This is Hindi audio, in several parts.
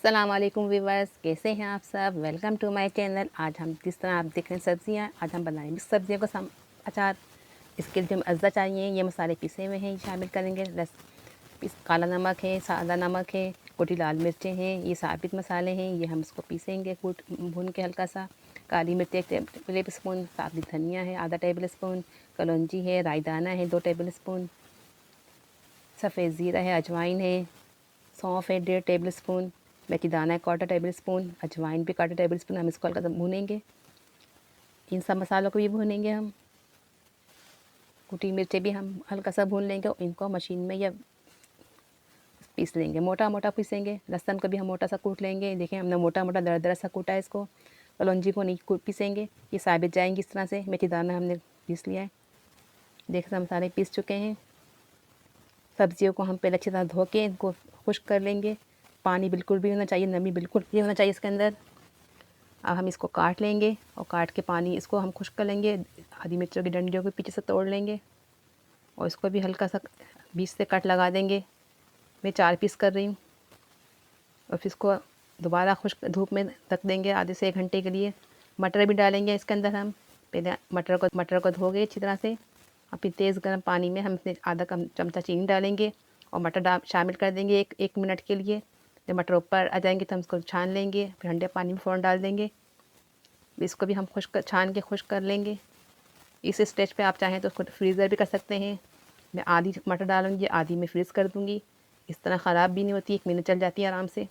अस्सलाम वालेकुम व्यूअर्स, कैसे हैं आप सब। Welcome to my channel. आज हम जिस तरह आप देख रहे हैं सब्जियां, आज हम बनाएंगे सब्जियों का अचार। इसके लिए जो हमें अज्जा चाहिए, ये मसाले पिसे हुए हैं, शामिल करेंगे। काला नमक है, सादा नमक है, कुटी लाल मिर्चें हैं, ये साबित मसाले हैं, ये हम इसको पीसेंगे भून के हल्का सा। काली मिर्च 1 टेबल स्पून, साबित धनिया है आधा टेबल स्पून, कलौंजी है, राई दाना है 2 टेबल स्पून, सफ़ेद ज़ीरा है, अजवाइन है, सौंफ है 1.5 टेबल स्पून, मेथी दाना है 1/4 टेबल स्पून, अजवाइन भी 1/4 टेबल स्पून। हम इसको हल्का सा भूनेंगे, इन सब मसालों को भी भूनेंगे हम। कुटी मिर्चें भी हम हल्का सा भून लेंगे, इनको मशीन में या पीस लेंगे, मोटा मोटा पीसेंगे। लहसुन को भी हम मोटा सा कूट लेंगे। देखें हमने मोटा मोटा दरदरा सा कूटा है इसको। कलौंजी को नहीं पीसेंगे, ये साबित जाएंगी इस तरह से। मेथी दाना हमने पीस लिया है। देख सब मसाले पीस चुके हैं। सब्जियों को हम पहले अच्छी तरह धो के इनको खुश्क कर लेंगे। पानी बिल्कुल भी होना चाहिए, नमी बिल्कुल नहीं होना चाहिए इसके अंदर। अब हम इसको काट लेंगे और काट के पानी इसको हम खुश्क कर लेंगे। हरी मिर्चों की डंडियों को पीछे से तोड़ लेंगे और इसको भी हल्का सा बीच से कट लगा देंगे। मैं 4 पीस कर रही हूँ। और फिर इसको दोबारा खुश्क धूप में रख देंगे आधे से 1 घंटे के लिए। मटर भी डालेंगे इसके अंदर हम। पहले मटर को धो गए अच्छी तरह से। और फिर तेज़ गर्म पानी में हम इसमें आधा चमचा चीनी डालेंगे और मटर शामिल कर देंगे 1 मिनट के लिए। जब मटर ऊपर आ जाएंगे तो हम इसको छान लेंगे, फिर ठंडे पानी में फ़ौरन डाल देंगे। इसको भी हम छान के खुश्क कर लेंगे। इस स्टेज पे आप चाहें तो उसको फ्रीज़र भी कर सकते हैं। मैं आधी मटर डालूँगी, आधी मैं फ्रीज़ कर दूँगी। इस तरह ख़राब भी नहीं होती, 1 महीने चल जाती है आराम से।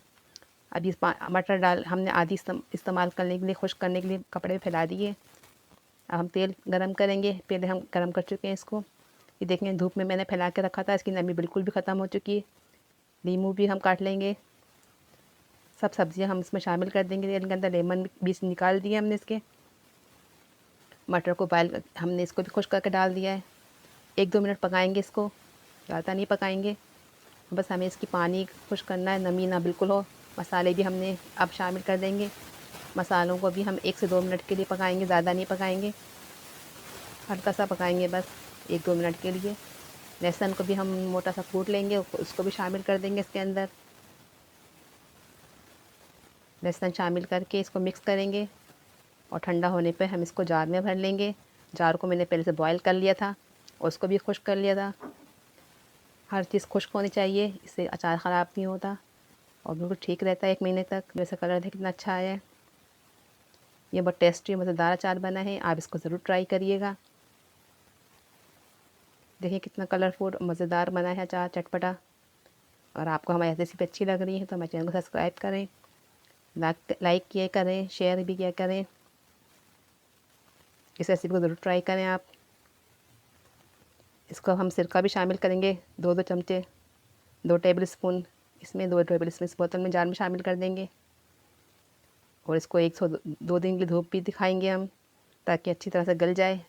अब इस मटर हमने आधी इस्तेमाल करने के लिए, खुश्क करने के लिए कपड़े में फैला दिए। अब हम तेल गरम करेंगे। पहले हम गरम कर चुके हैं इसको। ये देखें धूप में मैंने फैला के रखा था, इसकी नमी बिल्कुल भी ख़त्म हो चुकी है। नींबू भी हम काट लेंगे। सब सब्जियां हम इसमें शामिल कर देंगे। तेल के अंदर लेमन बीज निकाल दिए हमने इसके। मटर को बॉयल हमने इसको भी खुश्क करके डाल दिया है। 1-2 मिनट पकाएंगे इसको, ज़्यादा नहीं पकाएंगे। बस हमें इसकी पानी खुश्क करना है, नमी ना बिल्कुल हो। मसाले भी हमने अब शामिल कर देंगे। मसालों को भी हम 1 से 2 मिनट के लिए पकाएंगे, ज़्यादा नहीं पकाएंगे, हल्का सा पकाएंगे बस 1-2 मिनट के लिए। लहसुन को भी हम मोटा सा कूट लेंगे, उसको भी शामिल कर देंगे इसके अंदर। लहसुन शामिल करके इसको मिक्स करेंगे और ठंडा होने पे हम इसको जार में भर लेंगे। जार को मैंने पहले से बॉयल कर लिया था और उसको भी खुश्क कर लिया था। हर चीज़ खुश्क होनी चाहिए, इससे अचार ख़राब नहीं होता और बिल्कुल ठीक रहता है 1 महीने तक। जैसे कलर देख कितना अच्छा आया है। ये बहुत टेस्टी मज़ेदार अचार बना है, आप इसको ज़रूर ट्राई करिएगा। देखिए कितना कलरफुल मज़ेदार बना है अचार, चटपटा। और आपको हमारी रेसिपी अच्छी लग रही है तो हमारे चैनल को सब्सक्राइब करें, लाइक किया करें, शेयर भी किया करें। इस रेसिपी को ज़रूर ट्राई करें आप। इसको हम सिरका भी शामिल करेंगे, 2-2 चमचे, 2 टेबल स्पून। इसमें 2 टेबल स्पून इस बोतल में जार में शामिल कर देंगे। और इसको 102 दिन की धूप भी दिखाएंगे हम, ताकि अच्छी तरह से गल जाए।